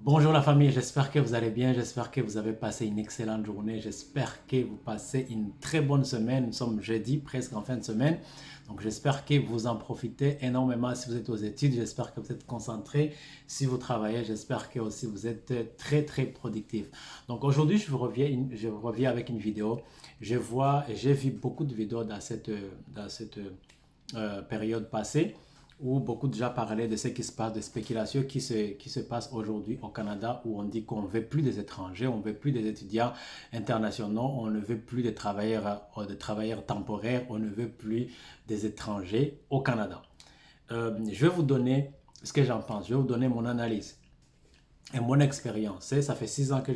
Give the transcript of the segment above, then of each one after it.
Bonjour la famille, j'espère que vous allez bien, j'espère que vous avez passé une excellente journée, j'espère que vous passez une très bonne semaine. Nous sommes jeudi, presque en fin de semaine, donc j'espère que vous en profitez énormément si vous êtes aux études, j'espère que vous êtes concentrés si vous travaillez, j'espère que aussi vous êtes très très productif. Donc aujourd'hui je reviens avec une vidéo, j'ai vu beaucoup de vidéos dans cette période passée où beaucoup de gens parlaient de ce qui se passe, des spéculations qui se passent aujourd'hui au Canada, où on dit qu'on ne veut plus des étrangers, on ne veut plus des étudiants internationaux, on ne veut plus des travailleurs temporaires, on ne veut plus des étrangers au Canada. Je vais vous donner ce que j'en pense, je vais vous donner mon analyse et mon expérience. Ça fait 6 ans que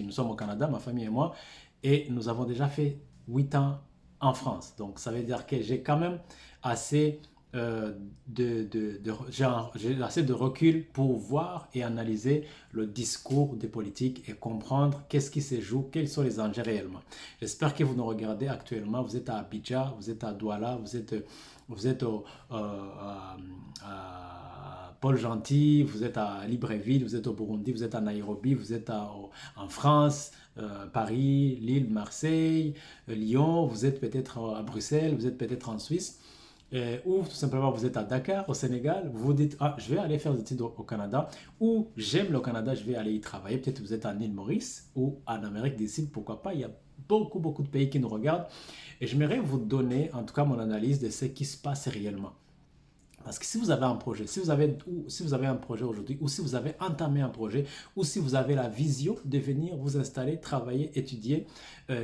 nous sommes au Canada, ma famille et moi, et nous avons déjà fait 8 ans en France. Donc ça veut dire que j'ai quand même assez euh, j'ai assez de recul pour voir et analyser le discours des politiques et comprendre qu'est-ce qui se joue, quels sont les enjeux réellement. J'espère que vous nous regardez actuellement, vous êtes à Abidjan, vous êtes à Douala, vous êtes à Paul-Gentil, vous êtes à Libreville, vous êtes au Burundi, vous êtes à Nairobi, en France, Paris, Lille, Marseille, Lyon, vous êtes peut-être à Bruxelles, vous êtes peut-être en Suisse, ou tout simplement vous êtes à Dakar, au Sénégal, vous vous dites, ah, je vais aller faire des études au Canada, ou j'aime le Canada, je vais aller y travailler, peut-être vous êtes en île Maurice, ou en Amérique du Sud, pourquoi pas, il y a beaucoup de pays qui nous regardent, et j'aimerais vous donner en tout cas mon analyse de ce qui se passe réellement. Parce que si vous avez un projet, si vous avez un projet aujourd'hui, ou si vous avez entamé un projet, ou si vous avez la vision de venir vous installer, travailler, étudier,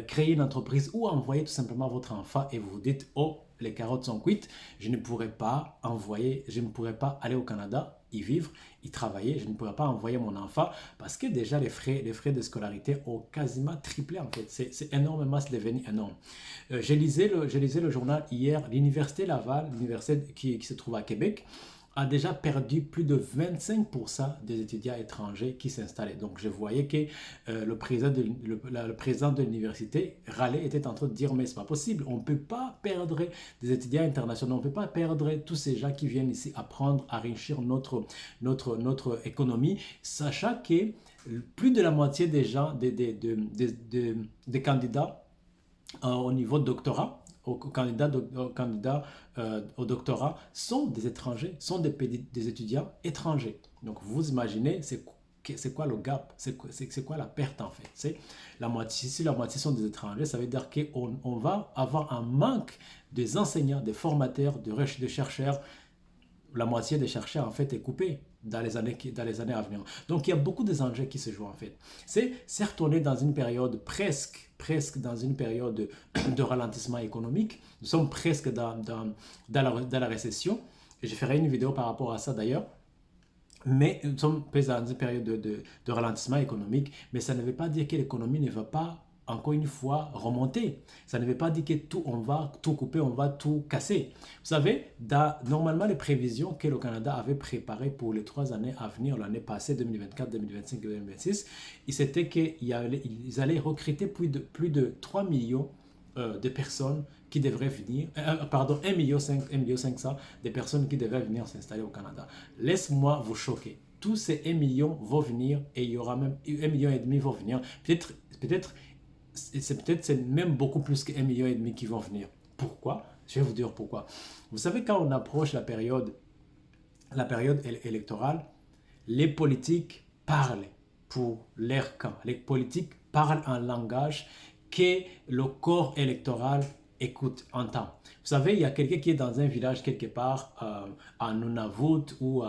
créer une entreprise, ou envoyer tout simplement votre enfant et vous vous dites, oh, les carottes sont cuites, je ne pourrais pas aller au Canada, y vivre, y travailler, je ne pourrais pas envoyer mon enfant parce que déjà les frais de scolarité ont quasiment triplé en fait. C'est énormément, c'est devenu énorme. Je lisais le journal hier, l'Université Laval, l'université qui se trouve à Québec, a déjà perdu plus de 25% des étudiants étrangers qui s'installaient. Donc je voyais que le président de l'université, Raleigh, était en train de dire, mais c'est pas possible, on ne peut pas perdre des étudiants internationaux, on ne peut pas perdre tous ces gens qui viennent ici apprendre, enrichir notre économie, sachant que plus de la moitié des gens, des candidats au niveau de doctorat, au doctorat, sont des étrangers, sont des étudiants étrangers. Donc vous imaginez, c'est quoi le gap, c'est quoi la perte en fait. Si la moitié sont des étrangers, ça veut dire qu'on va avoir un manque des enseignants, des formateurs, de chercheurs. La moitié des chercheurs en fait est coupée dans les années à venir. Donc il y a beaucoup de enjeux qui se jouent en fait. Certes, on est dans une période presque dans une période de ralentissement économique. Nous sommes presque dans la récession. Et je ferai une vidéo par rapport à ça d'ailleurs. Mais nous sommes presque dans une période de ralentissement économique, mais ça ne veut pas dire que l'économie ne va pas, encore une fois, remonter. Ça ne veut pas dire que on va tout couper, on va tout casser. Vous savez, normalement, les prévisions que le Canada avait préparées pour les 3 années à venir, l'année passée, 2024, 2025 et 2026, c'était qu'ils allaient recruter plus de 3 millions de personnes qui devraient venir, pardon, 1,5 million des personnes qui devraient venir s'installer au Canada. Laisse-moi vous choquer. Tous ces 1 million vont venir et il y aura même 1,5 million vont venir. C'est même beaucoup plus que 1,5 million qui vont venir. Pourquoi? Je vais vous dire pourquoi. Vous savez, quand on approche la période électorale, les politiques parlent pour leur camp. Les politiques parlent un langage que le corps électoral écoute, entend. Vous savez, il y a quelqu'un qui est dans un village quelque part à Nunavut ou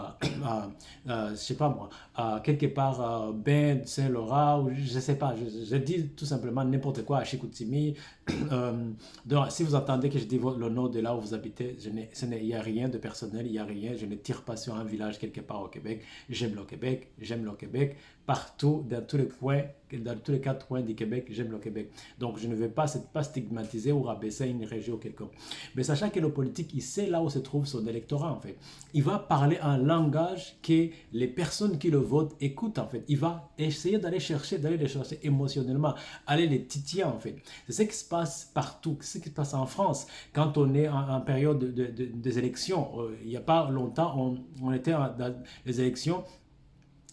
je sais pas moi, quelque part Ben, Saint-Laurent, ou je sais pas, je dis tout simplement n'importe quoi à Chicoutimi. Donc, si vous entendez que je dis le nom de là où vous habitez, il n'y a rien de personnel, il n'y a rien, je ne tire pas sur un village quelque part au Québec. J'aime le Québec, j'aime le Québec. Partout, dans tous les 4 coins du Québec, j'aime le Québec. Donc, je ne veux pas stigmatiser ou rabaisser une région quelconque. Mais sachant que le politique, il sait là où se trouve son électorat, en fait. Il va parler un langage que les personnes qui le votent écoutent, en fait. Il va essayer d'aller les chercher émotionnellement, aller les titiller, en fait. C'est ce qui se passe partout, c'est ce qui se passe en France. Quand on est en période des élections, il n'y a pas longtemps, on était dans les élections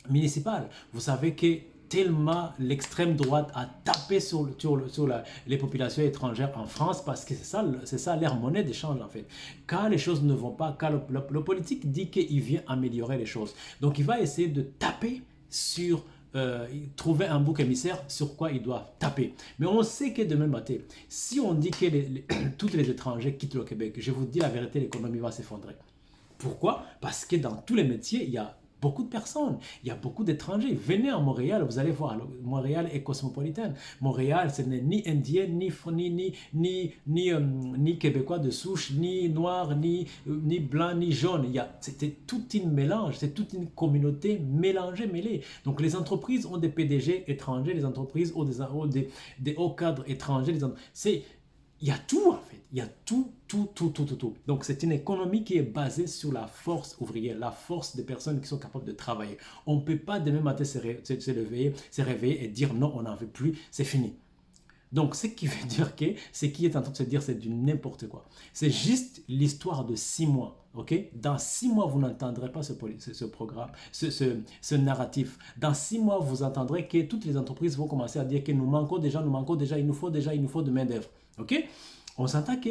municipal. Vous savez que tellement l'extrême droite a tapé les populations étrangères en France parce que c'est ça leur monnaie d'échange en fait. Quand les choses ne vont pas, quand le politique dit qu'il vient améliorer les choses, donc il va essayer de taper sur trouver un bouc émissaire sur quoi il doit taper. Mais on sait que demain matin, si on dit que tous les étrangers quittent le Québec, je vous dis la vérité, l'économie va s'effondrer. Pourquoi? Parce que dans tous les métiers, il y a beaucoup de personnes, il y a beaucoup d'étrangers. Venez à Montréal, vous allez voir, Montréal est cosmopolitaine. Montréal, ce n'est ni indien, ni québécois de souche, ni noir, ni blanc, ni jaune. C'était toute une mélange, c'est toute une communauté mélangée, mêlée. Donc les entreprises ont des PDG étrangers, les entreprises ont des hauts cadres étrangers. Il y a tout en fait, il y a tout. Donc c'est une économie qui est basée sur la force ouvrière, la force des personnes qui sont capables de travailler. On ne peut pas demain matin se réveiller et dire non, on n'en veut plus, c'est fini. Donc, ce qui veut dire que ce qui est en train de se dire, c'est du n'importe quoi. C'est juste l'histoire de 6 mois. Ok? Dans 6 mois, vous n'entendrez pas ce programme, ce narratif. Dans 6 mois, vous entendrez que toutes les entreprises vont commencer à dire que nous manquons déjà, il nous faut de main-d'œuvre. Ok? On s'entend que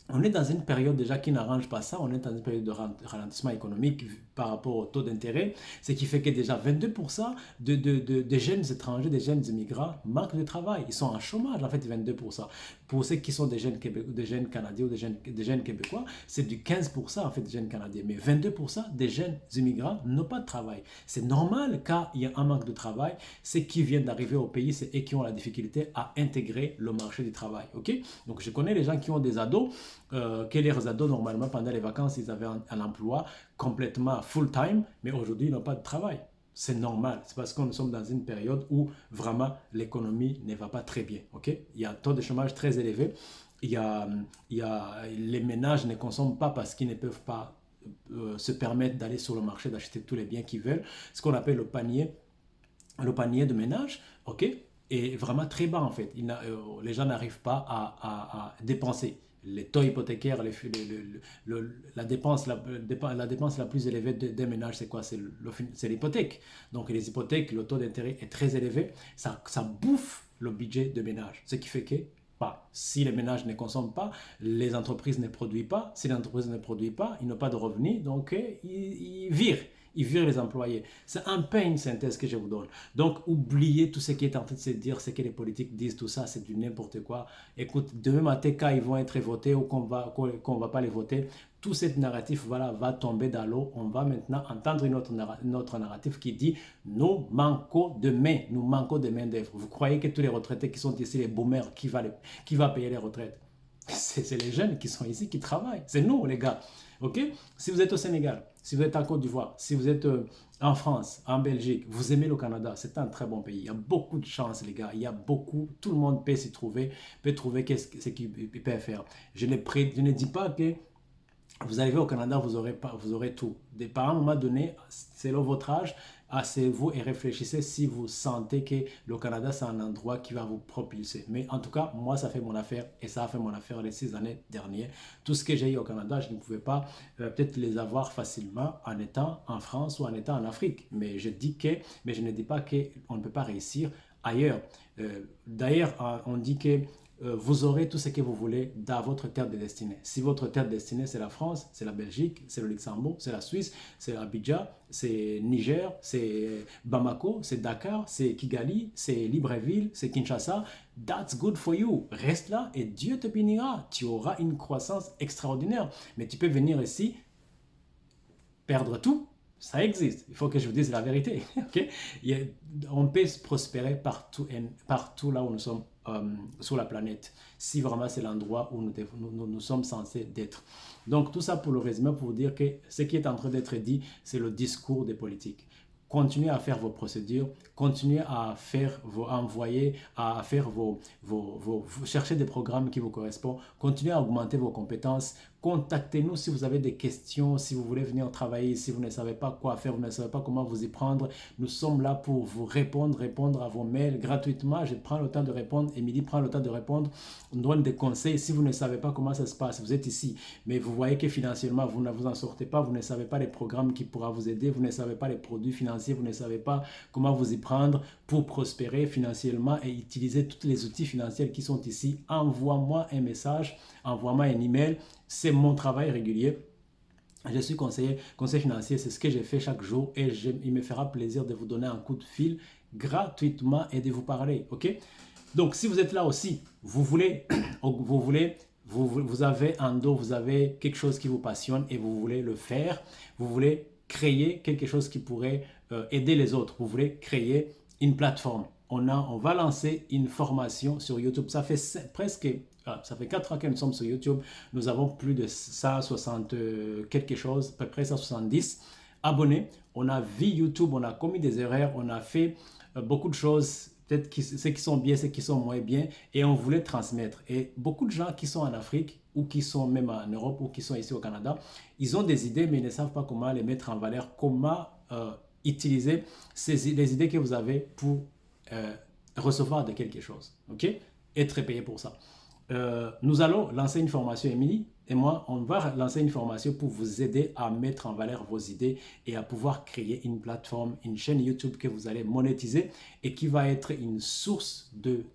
on est dans une période déjà qui n'arrange pas ça, on est dans une période de ralentissement économique par rapport au taux d'intérêt, ce qui fait que déjà 22% des jeunes étrangers, des jeunes immigrants manquent de travail, ils sont en chômage en fait 22%. Pour ceux qui sont des jeunes Canadiens ou des jeunes Québécois, c'est du 15% en fait des jeunes Canadiens, mais 22% des jeunes immigrants n'ont pas de travail. C'est normal quand il y a un manque de travail, ceux qui viennent d'arriver au pays, c'est eux qui ont la difficulté à intégrer le marché du travail. Ok? Donc je connais les gens qui ont des ados, que les ados normalement pendant les vacances ils avaient un emploi complètement full-time, mais aujourd'hui ils n'ont pas de travail. C'est normal, c'est parce que nous sommes dans une période où vraiment l'économie ne va pas très bien. Okay? Il y a un taux de chômage très élevé, les ménages ne consomment pas parce qu'ils ne peuvent pas se permettre d'aller sur le marché, d'acheter tous les biens qu'ils veulent, ce qu'on appelle le panier de ménage, ok, est vraiment très bas en fait. Les gens n'arrivent pas à dépenser. Les taux hypothécaires, la dépense la plus élevée des ménages, c'est quoi? C'est l'hypothèque. Donc les hypothèques, le taux d'intérêt est très élevé. Ça bouffe le budget de ménage. Ce qui fait que si les ménages ne consomment pas, les entreprises ne produisent pas. Si les entreprises ne produisent pas, ils n'ont pas de revenus, donc ils virent. Ils virent les employés. C'est un peu une synthèse que je vous donne. Donc, oubliez tout ce qui est en train de se dire, ce que les politiques disent, tout ça, c'est du n'importe quoi. Écoute, demain matin, quand ils vont être votés ou qu'on va pas les voter, tout ce narratif voilà, va tomber dans l'eau. On va maintenant entendre notre narratif qui dit nous manquons de main, nous manquons de main d'œuvre. Vous croyez que tous les retraités qui sont ici, les boomers, qui va payer les retraites? C'est les jeunes qui sont ici qui travaillent. C'est nous, les gars. Ok? Si vous êtes au Sénégal, si vous êtes en Côte d'Ivoire, si vous êtes en France, en Belgique, vous aimez le Canada, c'est un très bon pays. Il y a beaucoup de chance, les gars. Il y a beaucoup, tout le monde peut s'y trouver, peut trouver ce qu'il peut faire. Je ne dis pas que vous arrivez au Canada, vous aurez tout. Par un moment donné, selon votre âge, asseyez-vous et réfléchissez si vous sentez que le Canada, c'est un endroit qui va vous propulser. Mais en tout cas, moi, ça fait mon affaire et ça a fait mon affaire les 6 années dernières. Tout ce que j'ai eu au Canada, je ne pouvais pas peut-être les avoir facilement en étant en France ou en étant en Afrique. Mais je ne dis pas qu'on ne peut pas réussir ailleurs. D'ailleurs, on dit que vous aurez tout ce que vous voulez dans votre terre de destinée. Si votre terre de destinée, c'est la France, c'est la Belgique, c'est le Luxembourg, c'est la Suisse, c'est Abidjan, c'est Niger, c'est Bamako, c'est Dakar, c'est Kigali, c'est Libreville, c'est Kinshasa, that's good for you. Reste là et Dieu te bénira. Tu auras une croissance extraordinaire. Mais tu peux venir ici, perdre tout. Ça existe. Il faut que je vous dise la vérité. Okay? On peut prospérer partout là où nous sommes sur la planète, si vraiment c'est l'endroit où nous sommes censés d'être. Donc tout ça pour le résumer, pour vous dire que ce qui est en train d'être dit, c'est le discours des politiques. Continuez à faire vos procédures, continuez à envoyer, à faire chercher des programmes qui vous correspondent, continuez à augmenter vos compétences, Contactez-nous si vous avez des questions, si vous voulez venir travailler, si vous ne savez pas quoi faire, vous ne savez pas comment vous y prendre. Nous sommes là pour vous répondre à vos mails gratuitement. Je prends le temps de répondre, Émilie prend le temps de répondre, on donne des conseils. Si vous ne savez pas comment ça se passe, vous êtes ici, mais vous voyez que financièrement, vous ne vous en sortez pas, vous ne savez pas les programmes qui pourront vous aider, vous ne savez pas les produits financiers, vous ne savez pas comment vous y prendre pour prospérer financièrement et utiliser tous les outils financiers qui sont ici. Envoie-moi un message, envoie-moi un email. C'est mon travail régulier. Je suis conseiller financier, c'est ce que je fais chaque jour et il me fera plaisir de vous donner un coup de fil gratuitement et de vous parler, ok? Donc, si vous êtes là aussi, vous avez un dos, vous avez quelque chose qui vous passionne et vous voulez le faire, vous voulez créer quelque chose qui pourrait aider les autres, vous voulez créer une plateforme. On va lancer une formation sur YouTube. Ça fait ça fait 4 ans que nous sommes sur YouTube. Nous avons plus de 160 quelque chose, à peu près 170 abonnés. On a vu YouTube, on a commis des erreurs, on a fait beaucoup de choses, peut-être ceux qui sont bien, ceux qui sont moins bien, et on voulait transmettre. Et beaucoup de gens qui sont en Afrique, ou qui sont même en Europe, ou qui sont ici au Canada, ils ont des idées, mais ils ne savent pas comment les mettre en valeur, comment utiliser les idées que vous avez pour recevoir de quelque chose, ok? Être payé pour ça. Nous allons lancer une formation, Émilie et moi, on va lancer une formation pour vous aider à mettre en valeur vos idées et à pouvoir créer une plateforme, une chaîne YouTube que vous allez monétiser et qui va être une source de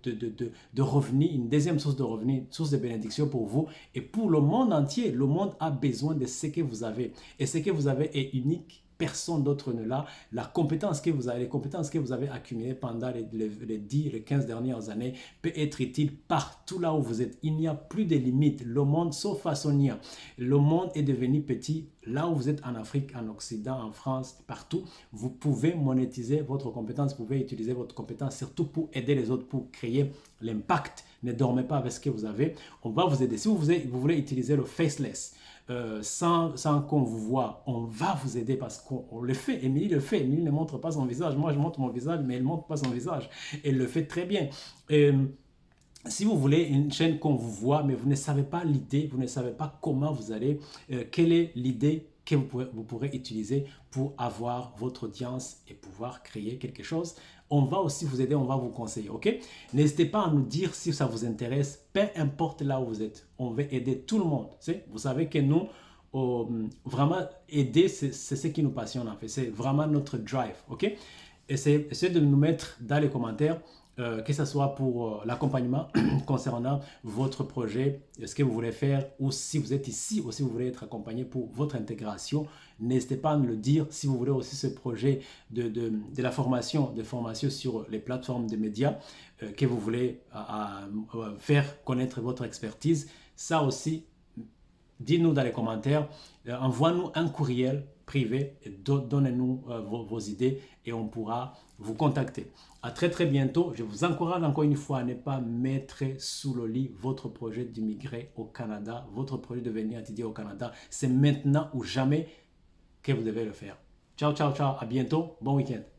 revenus, une deuxième source de revenus, une source de bénédiction pour vous et pour le monde entier. Le monde a besoin de ce que vous avez et ce que vous avez est unique. Personne d'autre ne l'a. Les compétences que vous avez accumulées pendant les 10, les 15 dernières années peut être utile partout là où vous êtes. Il n'y a plus de limites. Le monde, sauf façonnier, le monde est devenu petit. Là où vous êtes en Afrique, en Occident, en France, partout, vous pouvez monétiser votre compétence, vous pouvez utiliser votre compétence, surtout pour aider les autres, pour créer l'impact. Ne dormez pas avec ce que vous avez. On va vous aider. Si vous voulez utiliser le faceless, sans qu'on vous voit, on va vous aider parce qu'on le fait. Émilie le fait. Émilie ne montre pas son visage. Moi, je montre mon visage, mais elle ne montre pas son visage. Elle le fait très bien. Si vous voulez une chaîne qu'on vous voit, mais vous ne savez pas l'idée, vous ne savez pas comment vous allez, quelle est l'idée que vous pourrez utiliser pour avoir votre audience et pouvoir créer quelque chose, on va aussi vous aider, on va vous conseiller, ok? N'hésitez pas à nous dire si ça vous intéresse, peu importe là où vous êtes. On veut aider tout le monde. Vous savez que nous, vraiment, aider, c'est ce qui nous passionne en fait. C'est vraiment notre drive, ok? Essayez de nous mettre dans les commentaires que ce soit pour l'accompagnement concernant votre projet, ce que vous voulez faire, ou si vous êtes ici ou si vous voulez être accompagné pour votre intégration, n'hésitez pas à nous le dire. Si vous voulez aussi ce projet de la formation, sur les plateformes de médias, que vous voulez faire connaître votre expertise, ça aussi, dites-nous dans les commentaires, envoie-nous un courriel privé et donnez-nous vos idées et on pourra vous contacter. À très très bientôt. Je vous encourage encore une fois à ne pas mettre sous le lit votre projet d'immigrer au Canada, votre projet de venir étudier au Canada. C'est maintenant ou jamais que vous devez le faire. Ciao, ciao, ciao. À bientôt. Bon week-end.